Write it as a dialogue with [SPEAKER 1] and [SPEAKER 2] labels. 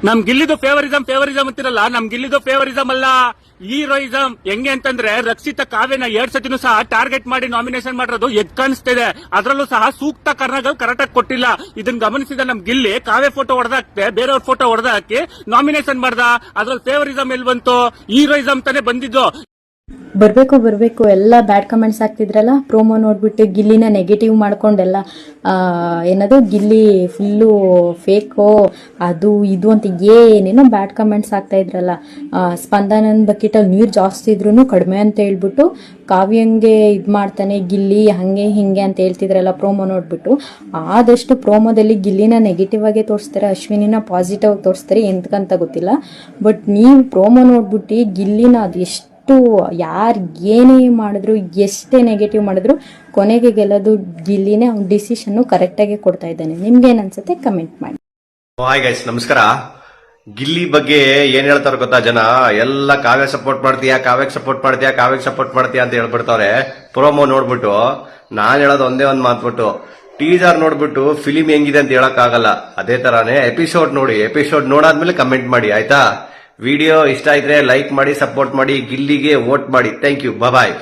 [SPEAKER 1] ನಮ್ ಗಿಲ್ಲಿದು ಫೇವರಿಸಂ ಅಂತಿರಲ್ಲ, ನಮ್ ಗಿಲ್ಲಿದು ಫೇವರಿಸಂ ಅಲ್ಲ, ಹೀರೋಯಿಸಂ. ಹೆಂಗೆ ಅಂತಂದ್ರೆ ರಕ್ಷಿತಾ ಕಾವ್ಯನ 2 ಸತಿನೂ ಸಹ ಟಾರ್ಗೆಟ್ ಮಾಡಿ ನಾಮಿನೇಷನ್ ಮಾಡಿರೋದು ಎದ್ ಕಾಣಿಸ್ತಿದೆ. ಅದರಲ್ಲೂ ಸಹ ಸೂಕ್ತ ಕಾರಣಗಳು ಕರೆಕ್ಟ್ ಆಗಿ ಕೊಟ್ಟಿಲ್ಲ. ಇದನ್ನ ಗಮನಿಸಿದ ನಮ್ ಗಿಲ್ಲಿ ಕಾವ್ಯ ಫೋಟೋ ಹೊಡೆದಾಕ್ತೆ, ಬೇರೆಯವ್ರ ಫೋಟೋ ಹೊಡೆದಾಕಿ ನಾಮಿನೇಷನ್ ಮಾಡ್ದ. ಅದ್ರಲ್ಲಿ ಫೇವರಿಸಂ ಎಲ್ಲಿ ಬಂತು? ಹೀರೋಯಿಸಂ ತಾನೇ ಬಂದಿದ್ದು.
[SPEAKER 2] ಬರ್ಬೇಕು ಎಲ್ಲ ಬ್ಯಾಡ್ ಕಮೆಂಟ್ಸ್ ಆಗ್ತಿದ್ರಲ್ಲ. ಪ್ರೋಮೋ ನೋಡ್ಬಿಟ್ಟು ಗಿಲ್ಲಿನ ನೆಗೆಟಿವ್ ಮಾಡ್ಕೊಂಡೆಲ್ಲ ಏನದು ಗಿಲ್ಲಿ ಫುಲ್ಲು ಫೇಕೋ ಅದು ಇದು ಅಂತ ಏನೇನೋ ಬ್ಯಾಡ್ ಕಮೆಂಟ್ಸ್ ಆಗ್ತಾ ಇದ್ರಲ್ಲ. ಸ್ಪಂದನನ್ ಬಕೆಟಲ್ಲಿ ನೀರು ಜಾಸ್ತಿ ಇದ್ರೂ ಕಡಿಮೆ ಅಂತ ಹೇಳ್ಬಿಟ್ಟು ಕಾವ್ಯಂಗೆ ಇದು ಮಾಡ್ತಾನೆ ಗಿಲ್ಲಿ, ಹಂಗೆ ಹಿಂಗೆ ಅಂತ ಹೇಳ್ತಿದ್ರಲ್ಲ ಪ್ರೋಮೋ ನೋಡ್ಬಿಟ್ಟು. ಆದಷ್ಟು ಪ್ರೋಮೋದಲ್ಲಿ ಗಿಲ್ಲಿನ ನೆಗೆಟಿವ್ ಆಗೇ ತೋರಿಸ್ತಾರೆ, ಅಶ್ವಿನಿನ ಪಾಸಿಟಿವ್ ಆಗಿ ತೋರಿಸ್ತಾರೆ, ಎಂತಕ್ಕಂತ ಗೊತ್ತಿಲ್ಲ. ಬಟ್ ನೀವು ಪ್ರೋಮೋ ನೋಡ್ಬಿಟ್ಟು ಗಿಲ್ಲಿನ ಅದು ಎಷ್ಟು ಯಾರು ಏನೇ ಮಾಡಿದ್ರು, ಎಷ್ಟೇ ನೆಗೆಟಿವ್ ಮಾಡಿದ್ರು, ಕೊನೆಗೆ ಗೆಲ್ಲೋದು ಗಿಲ್ಲಿನೇ. ಅವ್ನ ಡಿಸಿಷನ್ ಕರೆಕ್ಟಾಗಿ ಕೊಡ್ತಾ ಇದ್ದಾನೆ. ನಿಮ್ಗೇನ್ ಅನ್ಸುತ್ತೆ ಕಮೆಂಟ್ ಮಾಡಿ.
[SPEAKER 3] ಹಾಯ್ ಗೈಸ್, ನಮಸ್ಕಾರ. ಗಿಲ್ಲಿ ಬಗ್ಗೆ ಏನ್ ಹೇಳ್ತಾರ ಗೊತ್ತಾ ಜನ? ಎಲ್ಲ ಕಾವ್ಯ ಸಪೋರ್ಟ್ ಮಾಡ್ತೀಯಾ, ಕಾವ್ಯಕ್ಕೆ ಸಪೋರ್ಟ್ ಮಾಡ್ತೀಯಾ ಅಂತ ಹೇಳ್ಬಿಡ್ತಾವ್ರೆ ಪ್ರೋಮೋ ನೋಡ್ಬಿಟ್ಟು. ನಾನ್ ಹೇಳೋದು ಒಂದೇ ಒಂದ್ ಮಾತ್ಬಿಟ್ಟು, ಟೀಸರ್ ನೋಡ್ಬಿಟ್ಟು ಫಿಲಿಂ ಹೆಂಗಿದೆ ಅಂತ ಹೇಳಕ್ ಆಗಲ್ಲ. ಅದೇ ತರಾನೇ ಎಪಿಸೋಡ್ ನೋಡಿ, ಎಪಿಸೋಡ್ ನೋಡಾದ್ಮೇಲೆ ಕಮೆಂಟ್ ಮಾಡಿ, ಆಯ್ತಾ? ವಿಡಿಯೋ ಇಷ್ಟ ಆಯ್ತ್ರೆ ಲೈಕ್ ಮಾಡಿ, ಸಪೋರ್ಟ್ ಮಾಡಿ, ಗಿಲ್ಲಿಗೆ ವೋಟ್ ಮಾಡಿ. Thank you, bye.